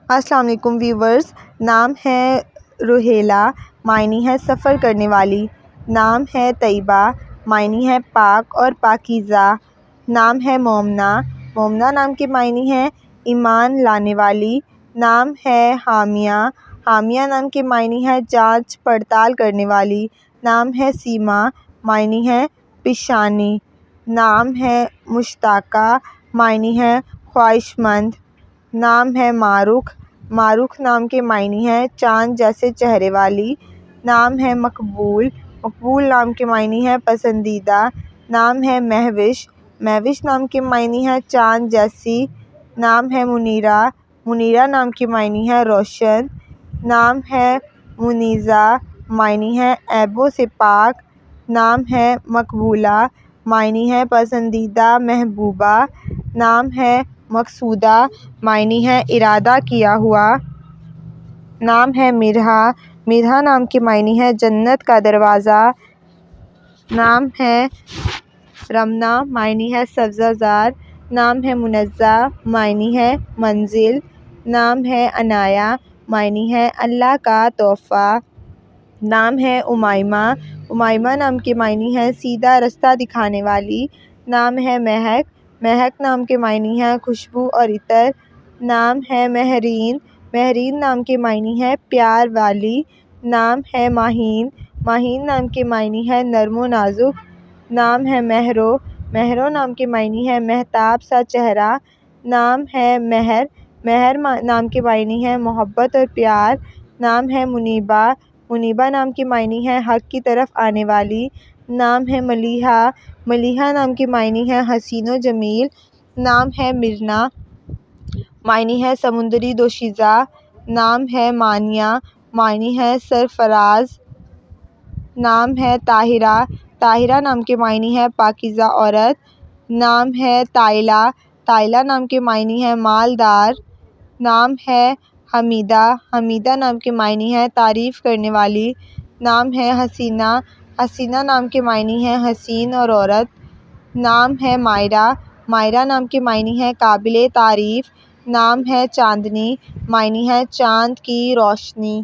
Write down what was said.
السلام علیکم ویورز۔ نام ہے روہیلہ، معنی ہے سفر کرنے والی۔ نام ہے طیبہ، معنی ہے پاک اور پاکیزہ۔ نام ہے مومنہ، مومنہ نام کے معنی ہے ایمان لانے والی۔ نام ہے حامیہ، حامیہ نام کے معنی ہے جانچ پڑتال کرنے والی۔ نام ہے سیما، معنی ہے پیشانی۔ نام ہے مشتاقہ، معنی ہے خواہش مند۔ نام ہے مارخ، مارخ نام کے معنی ہے چاند جیسے چہرے والی۔ نام ہے مقبول، مقبول نام کے معنی ہے پسندیدہ۔ نام ہے مہوش، مہوش نام کے معنی ہے چاند جیسی۔ نام ہے منیرہ، منیرہ نام کے معنی ہے روشن۔ نام ہے منیزہ، معنی ہے عیبوں سے پاک۔ نام ہے مقبولہ، معنی ہے پسندیدہ محبوبہ۔ نام ہے مقصودہ، معنی ہے ارادہ کیا ہوا۔ نام ہے مرحہ، مرحہ نام کے معنی ہے جنت کا دروازہ۔ نام ہے رمنہ، معنی ہے سبزہ زار۔ نام ہے منزہ، معنی ہے منزل۔ نام ہے عنایہ، معنی ہے اللہ کا تحفہ۔ نام ہے امیمہ، امیمہ نام کے معنی ہے سیدھا رستہ دکھانے والی۔ نام ہے مہک، مہک نام کے معنی ہے خوشبو اور عطر۔ نام ہے مہرین، مہرین نام کے معنی ہے پیار والی۔ نام ہے ماہین، ماہین نام کے معنی ہے نرم و نازک۔ نام ہے مہرو، مہرو نام کے معنی ہے مہتاب سا چہرہ۔ نام ہے مہر، مہر نام کے معنی ہے محبت اور پیار۔ نام ہے منیبہ، منیبہ نام کے معنی ہے حق کی طرف آنے والی۔ نام ہے ملیحہ، ملیحہ نام کے معنی ہے حسین و جمیل۔ نام ہے مرنا، معنی ہے سمندری دوشیزہ۔ نام ہے مانیہ، معنی ہے سرفراز۔ نام ہے طاہرہ، طاہرہ نام کے معنی ہے پاکیزہ عورت۔ نام ہے طائلہ، طائلہ نام کے معنی ہے مالدار۔ نام ہے حمیدہ، حمیدہ نام کے معنی ہے تعریف کرنے والی۔ نام ہے حسینہ، حسینہ نام کے معنی ہے حسین اور عورت۔ نام ہے مائرہ، مائرہ نام کے معنی ہے قابل تعریف۔ نام ہے چاندنی، معنی ہے چاند کی روشنی۔